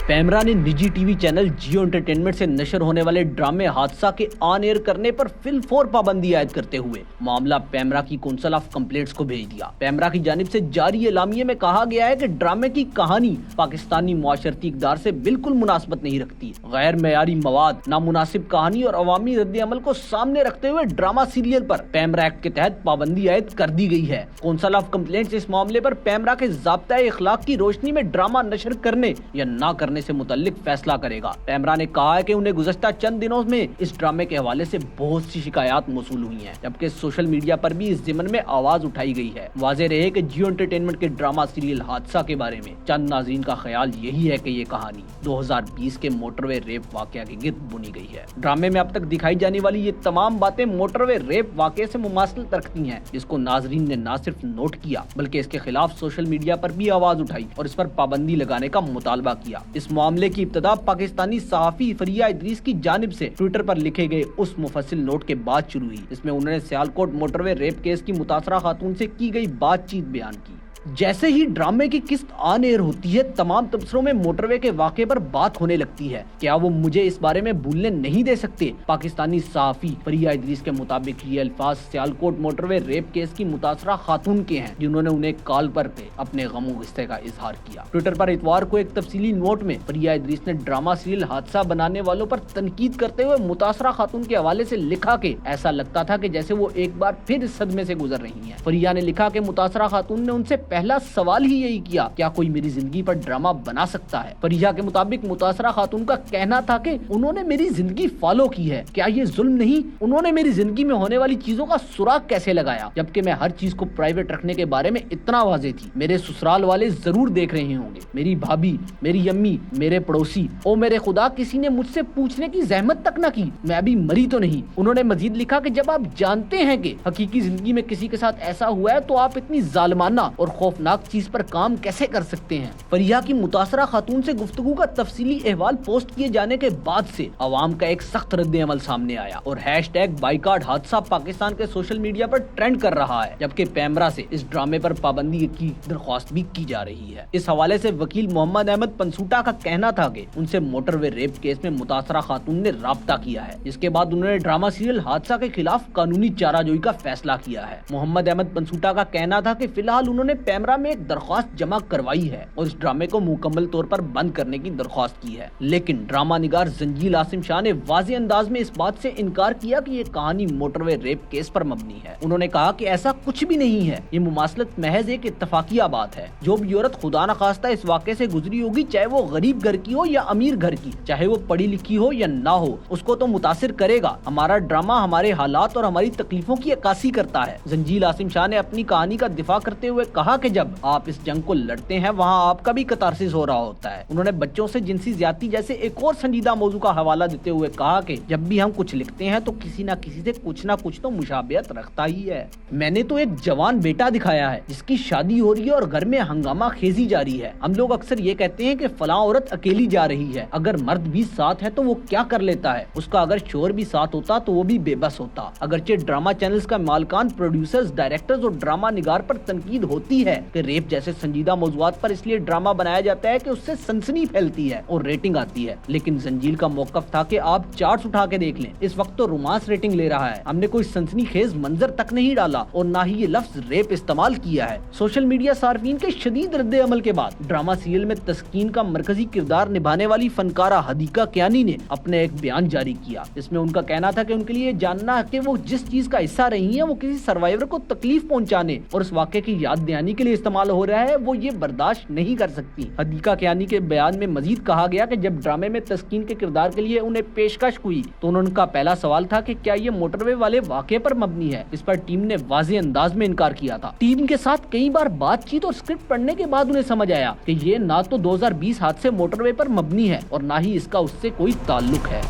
پیمرا نے نجی T V channel Geo entertainment سے نشر ہونے والے ڈرامے حادثہ کے آن ایئر کرنے پر فی الفور پابندی عائد کرتے ہوئے معاملہ پیمرا کی کونسل آف کمپلینٹس کو بھیج دیا۔ پیمرا کی جانب سے جاری اعلامیے میں کہا گیا ہے کہ ڈرامے کی کہانی پاکستانی معاشرتی اقدار سے بالکل مناسبت نہیں رکھتی، غیر معیاری مواد، نامناسب کہانی اور عوامی رد عمل کو سامنے رکھتے ہوئے ڈرامہ سیریل پر پیمرا ایکٹ کے تحت پابندی عائد کر دی گئی ہے۔ کونسل آف کمپلینٹس اس معاملے پر پیمرا کے ضابطۂ اخلاق کی روشنی میں ڈرامہ نشر کرنے یا نہ کرنے سے متعلق فیصلہ کرے گا۔ پیمرا نے کہا ہے کہ انہیں گزشتہ چند دنوں میں اس ڈرامے کے حوالے سے بہت سی شکایات موصول ہوئی ہیں، جبکہ سوشل میڈیا پر بھی اس ضمن میں آواز اٹھائی گئی ہے۔ واضح رہے کہ جیو انٹرٹینمنٹ کے ڈرامہ سیریل حادثہ کے بارے میں چند ناظرین کا خیال یہی ہے کہ یہ کہانی 2020 کے موٹر وے ریپ واقعہ کے گرد بنی گئی ہے۔ ڈرامے میں اب تک دکھائی جانے والی یہ تمام باتیں موٹر وے ریپ واقعے سے مماثلت رکھتی ہیں، جس کو ناظرین نے نہ صرف نوٹ کیا بلکہ اس کے خلاف سوشل میڈیا پر بھی آواز اٹھائی اور اس پر پابندی لگانے کا مطالبہ کیا۔ اس معاملے کی ابتدا پاکستانی صحافی فریہ ادریس کی جانب سے ٹویٹر پر لکھے گئے اس مفصل نوٹ کے بعد شروع ہوئی، اس میں انہوں نے سیالکوٹ موٹر وے ریپ کیس کی متاثرہ خاتون سے کی گئی بات چیت بیان کی۔ جیسے ہی ڈرامے کی قسط آن ایئر ہوتی ہے، تمام تبصروں میں موٹر وے کے واقعے پر بات ہونے لگتی ہے۔ کیا وہ مجھے اس بارے میں بھولنے نہیں دے سکتے؟ پاکستانی صحافی فریہ ادریس کے مطابق یہ الفاظ سیالکوٹ موٹر وے ریپ کیس کی متاثرہ خاتون کے ہیں، جنہوں نے انہیں کال پر اپنے غم و غصے کا اظہار کیا۔ ٹویٹر پر اتوار کو ایک تفصیلی نوٹ میں فریہ ادریس نے ڈرامہ سیریل حادثہ بنانے والوں پر تنقید کرتے ہوئے متاثرہ خاتون کے حوالے سے لکھا کہ ایسا لگتا تھا کہ جیسے وہ ایک بار پھر اس صدمے سے گزر رہی ہیں۔ فریہ نے لکھا کہ متاثرہ خاتون نے ان سے پہلا سوال ہی یہی کیا، کیا کوئی میری زندگی پر ڈرامہ بنا سکتا ہے؟ فریہ کے مطابق متاثرہ خاتون کا کہنا تھا کہ انہوں نے میری زندگی فالو کی ہے، کیا یہ ظلم نہیں؟ انہوں نے میری زندگی میں ہونے والی چیزوں کا سراغ کیسے لگایا، جبکہ میں ہر چیز کو پرائیویٹ رکھنے کے بارے میں اتنا واضح تھی؟ میرے سسرال والے ضرور دیکھ رہے ہوں گے، میری بھابھی، میری امی، میرے پڑوسی، او میرے خدا، کسی نے مجھ سے پوچھنے کی زحمت تک نہ کی میں ابھی مری تو نہیں۔ انہوں نے مزید لکھا کہ جب آپ جانتے ہیں کہ حقیقی زندگی میں کسی کے ساتھ ایسا ہوا ہے تو آپ اتنی ظالمانہ اور خوفناک چیز پر کام کیسے کر سکتے ہیں؟ فریہ کی متاثرہ خاتون سے گفتگو کا تفصیلی احوال پوسٹ کیے جانے کے بعد سے عوام کا ایک سخت رد عمل سامنے آیا اور #بائیکاٹ حادثہ پاکستان کے سوشل میڈیا پر ٹرینڈ کر رہا ہے، جبکہ پیمرا سے اس ڈرامے پر پابندی کی درخواست بھی کی جا رہی ہے۔ اس حوالے سے وکیل محمد احمد پنسوٹا کا کہنا تھا کہ ان سے موٹر وے ریپ کیس میں متاثرہ خاتون نے رابطہ کیا ہے، جس کے بعد انہوں نے ڈرامہ سیریل حادثہ کے خلاف قانونی چارہ جوئی کا فیصلہ کیا ہے۔ محمد احمد پنسوٹا کا کہنا تھا کہ فی الحال انہوں نے پیمرا میں ایک درخواست جمع کروائی ہے اور اس ڈرامے کو مکمل طور پر بند کرنے کی درخواست کی ہے، لیکن ڈرامہ نگار زنجیل عاصم شاہ نے واضح انداز میں اس بات سے انکار کیا کہ یہ کہانی موٹر وے ریپ کیس پر مبنی ہے۔ انہوں نے کہا کہ ایسا کچھ بھی نہیں ہے، یہ مماثلت محض ایک اتفاقیہ بات ہے۔ جو بھی عورت خدا نخواستہ اس واقعے سے گزری ہوگی، چاہے وہ غریب گھر کی ہو یا امیر گھر کی، چاہے وہ پڑھی لکھی ہو یا نہ ہو، اس کو تو متاثر کرے گا۔ ہمارا ڈرامہ ہمارے حالات اور ہماری تکلیفوں کی عکاسی کرتا ہے۔ زنجیل عاصم شاہ نے اپنی کہانی کا دفاع کرتے ہوئے کہا کہ جب آپ اس جنگ کو لڑتے ہیں وہاں آپ کا بھی کتارسس ہو رہا ہوتا ہے۔ انہوں نے بچوں سے جنسی زیادتی جیسے ایک اور سنجیدہ موضوع کا حوالہ دیتے ہوئے کہا کہ جب بھی ہم کچھ لکھتے ہیں تو کسی نہ کسی سے کچھ نہ کچھ تو مشابہت رکھتا ہی ہے۔ میں نے تو ایک جوان بیٹا دکھایا ہے جس کی شادی ہو رہی ہے اور گھر میں ہنگامہ خیزی جاری ہے۔ ہم لوگ اکثر یہ کہتے ہیں کہ فلاں عورت اکیلی جا رہی ہے، اگر مرد بھی ساتھ ہے تو وہ کیا کر لیتا ہے؟ اس کا اگر شوہر بھی ساتھ ہوتا تو وہ بھی بے بس ہوتا۔ اگرچہ ڈرامہ چینلز کا مالکان، پروڈیوسرز، ڈائریکٹرز اور ڈرامہ نگار پر تنقید ہوتی ہے کہ ریپ جیسے سنجیدہ موضوعات پر اس لیے ڈرامہ بنایا جاتا ہے کہ اس سے سنسنی پھیلتی ہے اور ریٹنگ آتی ہے، لیکن زنجیل کا موقف تھا کہ آپ چارٹس اٹھا کے دیکھ لیں، اس وقت تو رومانس ریٹنگ لے رہا ہے، ہم نے کوئی سنسنی خیز منظر تک نہیں ڈالا اور نہ ہی یہ لفظ ریپ استعمال کیا ہے۔ سوشل میڈیا صارفین کے شدید رد عمل کے بعد ڈرامہ سیریل میں تسکین کا مرکزی کردار نبھانے والی فنکارہ حدیقہ کیانی نے اپنے ایک بیان جاری کیا، جس میں ان کا کہنا تھا کہ ان کے لیے جاننا کہ وہ جس چیز کا حصہ رہی ہیں وہ کسی سروائیور کو تکلیف پہنچانے اور اس واقعے کی یاد دہانی کے لیے استعمال ہو رہا ہے، وہ یہ برداشت نہیں کر سکتی۔ حدیقہ کیانی کے بیان میں مزید کہا گیا کہ جب ڈرامے میں تسکین کے کردار کے لیے انہیں پیشکش ہوئی تو ان کا پہلا سوال تھا کہ کیا یہ موٹر وے والے واقعے پر مبنی ہے؟ اس پر ٹیم نے واضح انداز میں انکار کیا تھا۔ ٹیم کے ساتھ کئی بار بات چیت اور اسکرپٹ پڑھنے کے بعد انہیں سمجھ آیا کہ یہ نہ تو 2020 حادثے موٹر وے پر مبنی ہے اور نہ ہی اس کا اس سے کوئی تعلق ہے۔